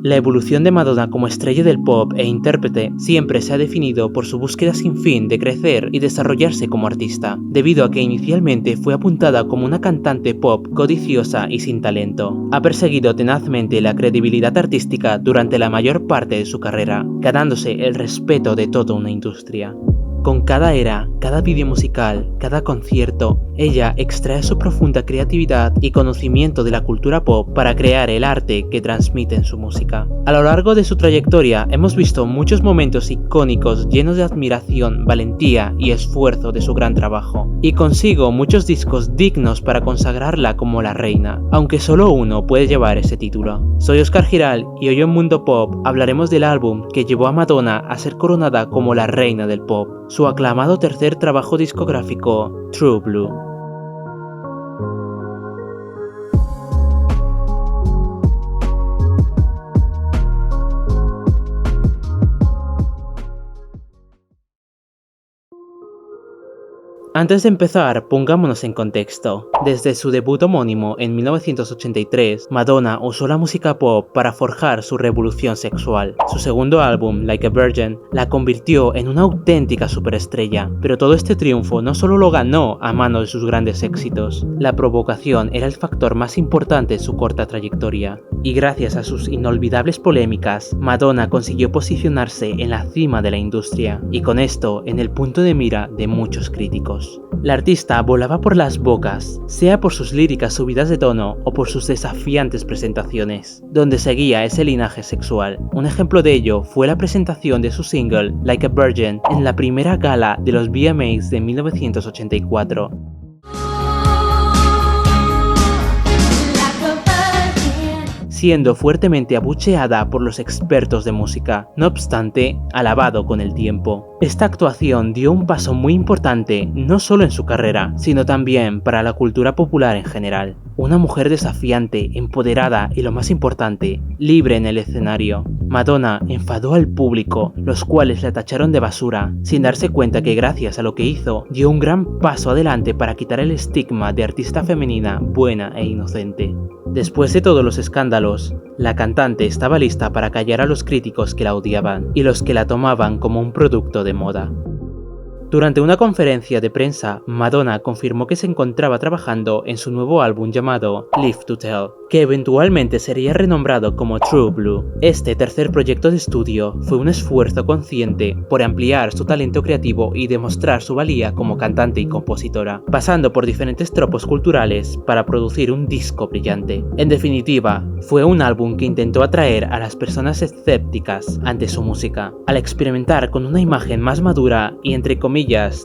La evolución de Madonna como estrella del pop e intérprete siempre se ha definido por su búsqueda sin fin de crecer y desarrollarse como artista, debido a que inicialmente fue apuntada como una cantante pop codiciosa y sin talento. Ha perseguido tenazmente la credibilidad artística durante la mayor parte de su carrera, ganándose el respeto de toda una industria. Con cada era, cada vídeo musical, cada concierto, ella extrae su profunda creatividad y conocimiento de la cultura pop para crear el arte que transmite en su música. A lo largo de su trayectoria hemos visto muchos momentos icónicos llenos de admiración, valentía y esfuerzo de su gran trabajo, y consigo muchos discos dignos para consagrarla como la reina, aunque solo uno puede llevar ese título. Soy Oscar Giral y hoy en Mundo Pop hablaremos del álbum que llevó a Madonna a ser coronada como la reina del pop, su aclamado tercer trabajo discográfico, True Blue. Antes de empezar, pongámonos en contexto. Desde su debut homónimo en 1983, Madonna usó la música pop para forjar su revolución sexual. Su segundo álbum, Like a Virgin, la convirtió en una auténtica superestrella, pero todo este triunfo no solo lo ganó a mano de sus grandes éxitos. La provocación era el factor más importante en su corta trayectoria, y gracias a sus inolvidables polémicas, Madonna consiguió posicionarse en la cima de la industria, y con esto en el punto de mira de muchos críticos. La artista volaba por las bocas, sea por sus líricas subidas de tono o por sus desafiantes presentaciones, donde seguía ese linaje sexual. Un ejemplo de ello fue la presentación de su single, Like a Virgin, en la primera gala de los VMAs de 1984. Siendo fuertemente abucheada por los expertos de música, no obstante, alabado con el tiempo. Esta actuación dio un paso muy importante, no solo en su carrera, sino también para la cultura popular en general. Una mujer desafiante, empoderada y lo más importante, libre en el escenario. Madonna enfadó al público, los cuales la tacharon de basura, sin darse cuenta que gracias a lo que hizo, dio un gran paso adelante para quitar el estigma de artista femenina buena e inocente. Después de todos los escándalos, la cantante estaba lista para callar a los críticos que la odiaban y los que la tomaban como un producto de moda. Durante una conferencia de prensa, Madonna confirmó que se encontraba trabajando en su nuevo álbum llamado Live to Tell, que eventualmente sería renombrado como True Blue. Este tercer proyecto de estudio fue un esfuerzo consciente por ampliar su talento creativo y demostrar su valía como cantante y compositora, pasando por diferentes tropos culturales para producir un disco brillante. En definitiva, fue un álbum que intentó atraer a las personas escépticas ante su música, al experimentar con una imagen más madura y entre comillas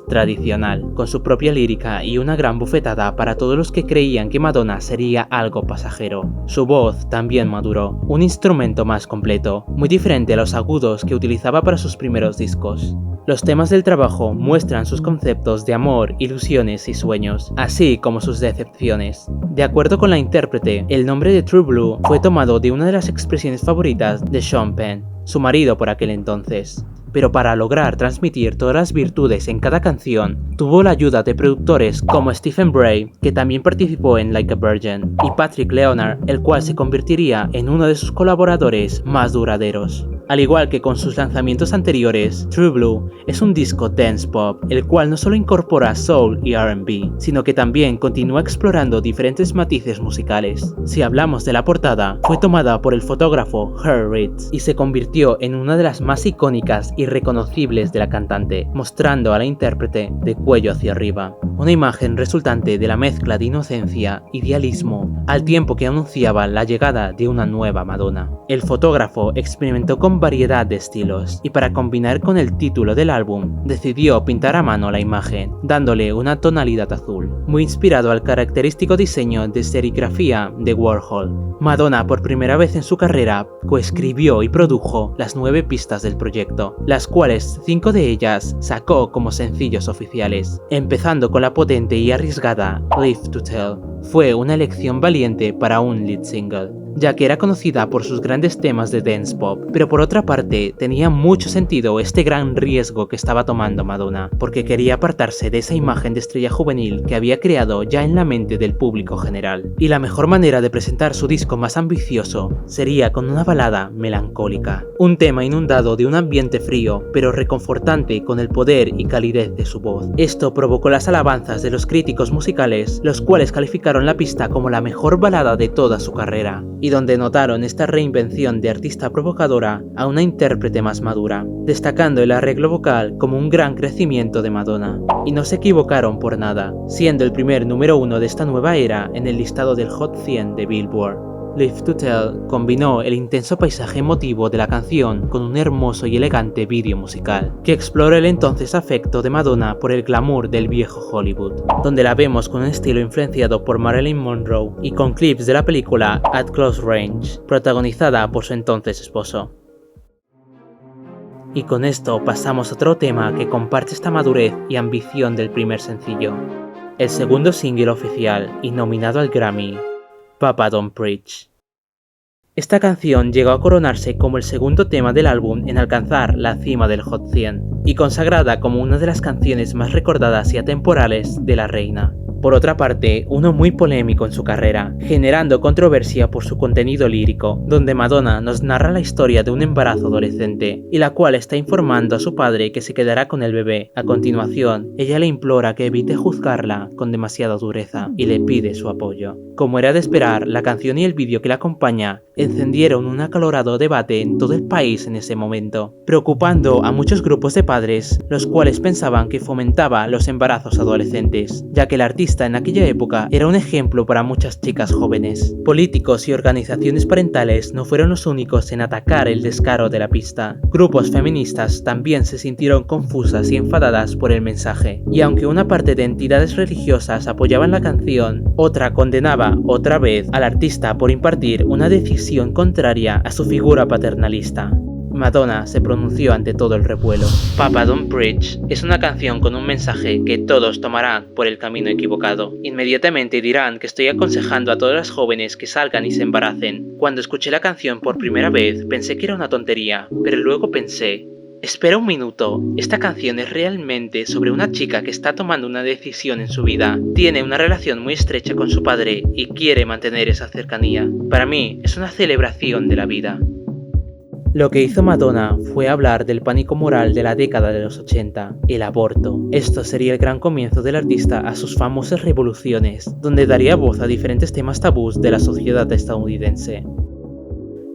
tradicional, con su propia lírica y una gran bofetada para todos los que creían que Madonna sería algo pasajero. Su voz también maduró, un instrumento más completo, muy diferente a los agudos que utilizaba para sus primeros discos. Los temas del trabajo muestran sus conceptos de amor, ilusiones y sueños, así como sus decepciones. De acuerdo con la intérprete, el nombre de True Blue fue tomado de una de las expresiones favoritas de Sean Penn, su marido por aquel entonces. Pero para lograr transmitir todas las virtudes en cada canción, tuvo la ayuda de productores como Stephen Bray, que también participó en Like a Virgin, y Patrick Leonard, el cual se convertiría en uno de sus colaboradores más duraderos. Al igual que con sus lanzamientos anteriores, True Blue es un disco dance pop, el cual no solo incorpora soul y R&B, sino que también continúa explorando diferentes matices musicales. Si hablamos de la portada, fue tomada por el fotógrafo Herb Ritts y se convirtió en una de las más icónicas y reconocibles de la cantante, mostrando a la intérprete de cuello hacia arriba. Una imagen resultante de la mezcla de inocencia, idealismo, al tiempo que anunciaba la llegada de una nueva Madonna. El fotógrafo experimentó con variedad de estilos, y para combinar con el título del álbum, decidió pintar a mano la imagen, dándole una tonalidad azul, muy inspirado al característico diseño de serigrafía de Warhol. Madonna, por primera vez en su carrera, coescribió y produjo las 9 pistas del proyecto, las cuales 5 de ellas sacó como sencillos oficiales, empezando con la potente y arriesgada Live to Tell. Fue una elección valiente para un lead single. ya que era conocida por sus grandes temas de dance pop, pero por otra parte tenía mucho sentido este gran riesgo que estaba tomando Madonna, porque quería apartarse de esa imagen de estrella juvenil que había creado ya en la mente del público general. Y la mejor manera de presentar su disco más ambicioso sería con una balada melancólica, un tema inundado de un ambiente frío, pero reconfortante con el poder y calidez de su voz. Esto provocó las alabanzas de los críticos musicales, los cuales calificaron la pista como la mejor balada de toda su carrera, y donde notaron esta reinvención de artista provocadora a una intérprete más madura, destacando el arreglo vocal como un gran crecimiento de Madonna. Y no se equivocaron por nada, siendo el primer número 1 de esta nueva era en el listado del Hot 100 de Billboard. Live to Tell combinó el intenso paisaje emotivo de la canción con un hermoso y elegante vídeo musical, que explora el entonces afecto de Madonna por el glamour del viejo Hollywood, donde la vemos con un estilo influenciado por Marilyn Monroe y con clips de la película At Close Range, protagonizada por su entonces esposo. Y con esto pasamos a otro tema que comparte esta madurez y ambición del primer sencillo, el segundo single oficial y nominado al Grammy, Papa Don't Preach. Esta canción llegó a coronarse como el segundo tema del álbum en alcanzar la cima del Hot 100 y consagrada como una de las canciones más recordadas y atemporales de la reina. Por otra parte, uno muy polémico en su carrera, generando controversia por su contenido lírico, donde Madonna nos narra la historia de un embarazo adolescente, y la cual está informando a su padre que se quedará con el bebé. A continuación, ella le implora que evite juzgarla con demasiada dureza, y le pide su apoyo. Como era de esperar, la canción y el vídeo que la acompaña encendieron un acalorado debate en todo el país en ese momento, preocupando a muchos grupos de padres, los cuales pensaban que fomentaba los embarazos adolescentes, ya que el artista en aquella época era un ejemplo para muchas chicas jóvenes. Políticos y organizaciones parentales no fueron los únicos en atacar el descaro de la pista. Grupos feministas también se sintieron confusas y enfadadas por el mensaje, y aunque una parte de entidades religiosas apoyaban la canción, otra condenaba otra vez al artista por impartir una decisión contraria a su figura paternalista. Madonna se pronunció ante todo el revuelo. Papa Don't Preach es una canción con un mensaje que todos tomarán por el camino equivocado. Inmediatamente dirán que estoy aconsejando a todas las jóvenes que salgan y se embaracen. Cuando escuché la canción por primera vez pensé que era una tontería, pero luego pensé, espera un minuto, esta canción es realmente sobre una chica que está tomando una decisión en su vida, tiene una relación muy estrecha con su padre y quiere mantener esa cercanía. Para mí es una celebración de la vida. Lo que hizo Madonna fue hablar del pánico moral de la década de los 80, el aborto. Esto sería el gran comienzo del artista a sus famosas revoluciones, donde daría voz a diferentes temas tabús de la sociedad estadounidense.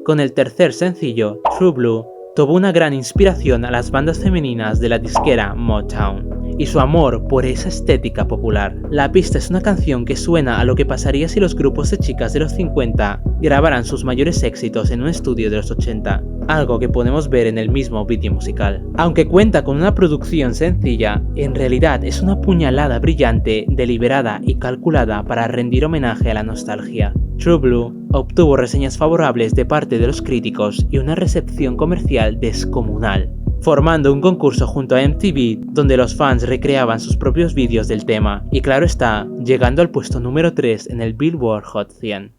Con el tercer sencillo, True Blue, tuvo una gran inspiración a las bandas femeninas de la disquera Motown y su amor por esa estética popular. La pista es una canción que suena a lo que pasaría si los grupos de chicas de los 50 grabaran sus mayores éxitos en un estudio de los 80, algo que podemos ver en el mismo vídeo musical. Aunque cuenta con una producción sencilla, en realidad es una puñalada brillante, deliberada y calculada para rendir homenaje a la nostalgia. True Blue obtuvo reseñas favorables de parte de los críticos y una recepción comercial descomunal, formando un concurso junto a MTV donde los fans recreaban sus propios vídeos del tema y, claro está, llegando al puesto número 3 en el Billboard Hot 100.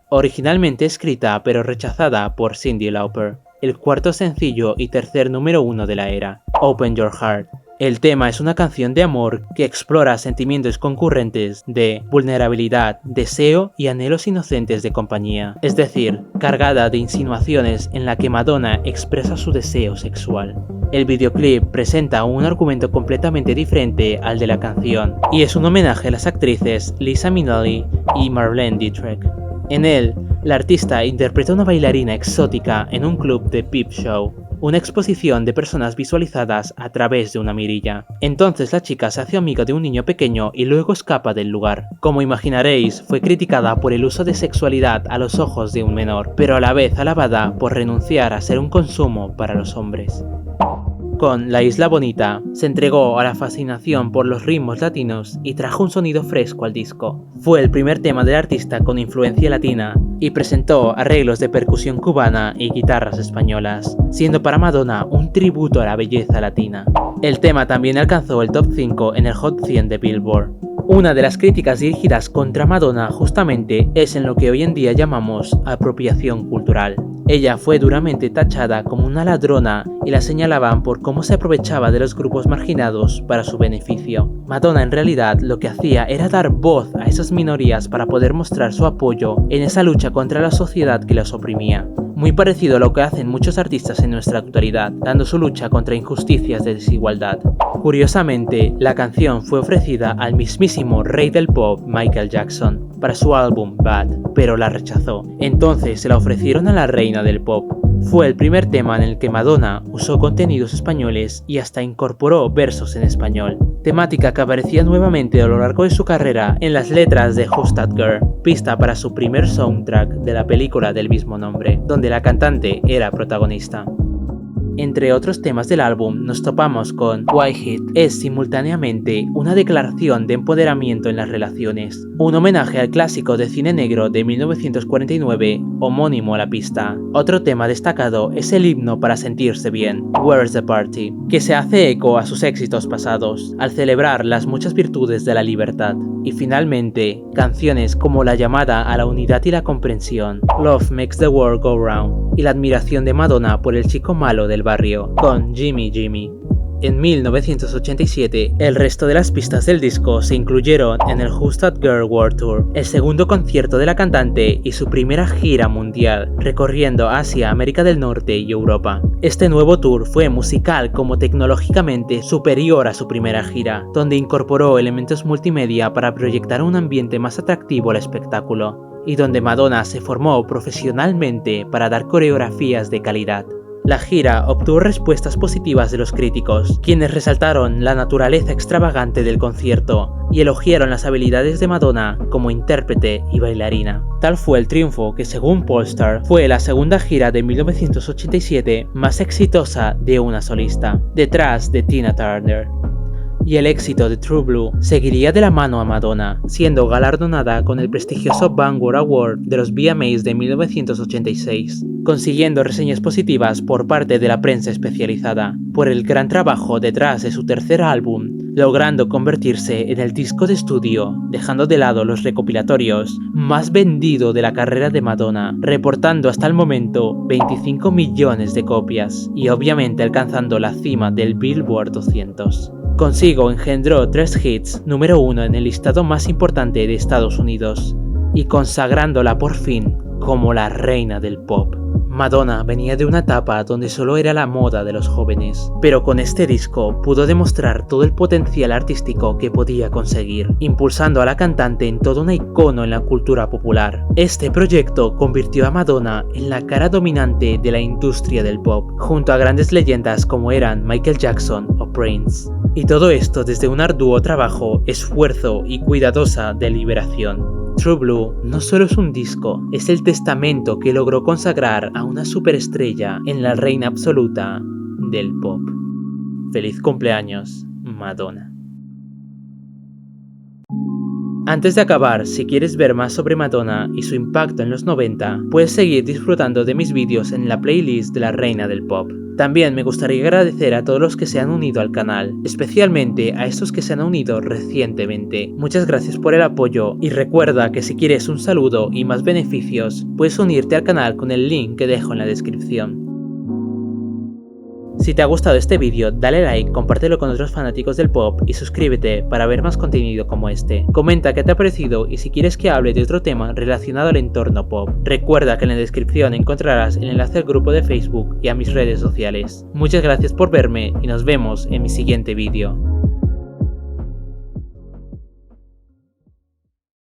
Originalmente escrita pero rechazada por Cyndi Lauper, el cuarto sencillo y tercer número 1 de la era, Open Your Heart. El tema es una canción de amor que explora sentimientos concurrentes de vulnerabilidad, deseo y anhelos inocentes de compañía, es decir, cargada de insinuaciones en la que Madonna expresa su deseo sexual. El videoclip presenta un argumento completamente diferente al de la canción y es un homenaje a las actrices Liza Minnelli y Marlene Dietrich. En él, la artista interpreta a una bailarina exótica en un club de peep show, una exposición de personas visualizadas a través de una mirilla. Entonces la chica se hace amiga de un niño pequeño y luego escapa del lugar. Como imaginaréis, fue criticada por el uso de sexualidad a los ojos de un menor, pero a la vez alabada por renunciar a ser un consumo para los hombres. Con La Isla Bonita, se entregó a la fascinación por los ritmos latinos y trajo un sonido fresco al disco. Fue el primer tema del artista con influencia latina y presentó arreglos de percusión cubana y guitarras españolas, siendo para Madonna un tributo a la belleza latina. El tema también alcanzó el top 5 en el Hot 100 de Billboard. Una de las críticas dirigidas contra Madonna justamente es en lo que hoy en día llamamos apropiación cultural. Ella fue duramente tachada como una ladrona y la señalaban por cómo se aprovechaba de los grupos marginados para su beneficio. Madonna en realidad lo que hacía era dar voz a esas minorías para poder mostrar su apoyo en esa lucha contra la sociedad que las oprimía. Muy parecido a lo que hacen muchos artistas en nuestra actualidad, dando su lucha contra injusticias de desigualdad. Curiosamente, la canción fue ofrecida al mismísimo rey del pop, Michael Jackson, para su álbum Bad, pero la rechazó. Entonces se la ofrecieron a la reina del pop. Fue el primer tema en el que Madonna usó contenidos españoles y hasta incorporó versos en español, temática que aparecía nuevamente a lo largo de su carrera en las letras de Who's That Girl, pista para su primer soundtrack de la película del mismo nombre, donde la cantante era protagonista. Entre otros temas del álbum nos topamos con White Heat. Es simultáneamente una declaración de empoderamiento en las relaciones, un homenaje al clásico de cine negro de 1949, homónimo a la pista. Otro tema destacado es el himno para sentirse bien, Where's the Party, que se hace eco a sus éxitos pasados, al celebrar las muchas virtudes de la libertad. Y finalmente, canciones como la llamada a la unidad y la comprensión, Love Makes the World Go Round, y la admiración de Madonna por el chico malo del barrio, con Jimmy Jimmy. En 1987, el resto de las pistas del disco se incluyeron en el Who's That Girl World Tour, el segundo concierto de la cantante y su primera gira mundial, recorriendo Asia, América del Norte y Europa. Este nuevo tour fue musical como tecnológicamente superior a su primera gira, donde incorporó elementos multimedia para proyectar un ambiente más atractivo al espectáculo, y donde Madonna se formó profesionalmente para dar coreografías de calidad. La gira obtuvo respuestas positivas de los críticos, quienes resaltaron la naturaleza extravagante del concierto y elogiaron las habilidades de Madonna como intérprete y bailarina. Tal fue el triunfo que, según Pollstar, fue la segunda gira de 1987 más exitosa de una solista, detrás de Tina Turner. Y el éxito de True Blue seguiría de la mano a Madonna, siendo galardonada con el prestigioso Vanguard Award de los VMAs de 1986, consiguiendo reseñas positivas por parte de la prensa especializada, por el gran trabajo detrás de su tercer álbum, logrando convertirse en el disco de estudio, dejando de lado los recopilatorios, más vendido de la carrera de Madonna, reportando hasta el momento 25 millones de copias, y obviamente alcanzando la cima del Billboard 200. Consigo engendró 3 hits número 1 en el listado más importante de Estados Unidos, y consagrándola por fin como la reina del pop. Madonna venía de una etapa donde solo era la moda de los jóvenes, pero con este disco pudo demostrar todo el potencial artístico que podía conseguir, impulsando a la cantante en todo un icono en la cultura popular. Este proyecto convirtió a Madonna en la cara dominante de la industria del pop, junto a grandes leyendas como eran Michael Jackson o Prince. Y todo esto desde un arduo trabajo, esfuerzo y cuidadosa deliberación. True Blue no solo es un disco, es el testamento que logró consagrar a una superestrella en la reina absoluta del pop. ¡Feliz cumpleaños, Madonna! Antes de acabar, si quieres ver más sobre Madonna y su impacto en los 90, puedes seguir disfrutando de mis vídeos en la playlist de la reina del pop. También me gustaría agradecer a todos los que se han unido al canal, especialmente a estos que se han unido recientemente. Muchas gracias por el apoyo y recuerda que si quieres un saludo y más beneficios, puedes unirte al canal con el link que dejo en la descripción. Si te ha gustado este vídeo, dale like, compártelo con otros fanáticos del pop y suscríbete para ver más contenido como este. Comenta qué te ha parecido y si quieres que hable de otro tema relacionado al entorno pop. Recuerda que en la descripción encontrarás el enlace al grupo de Facebook y a mis redes sociales. Muchas gracias por verme y nos vemos en mi siguiente vídeo.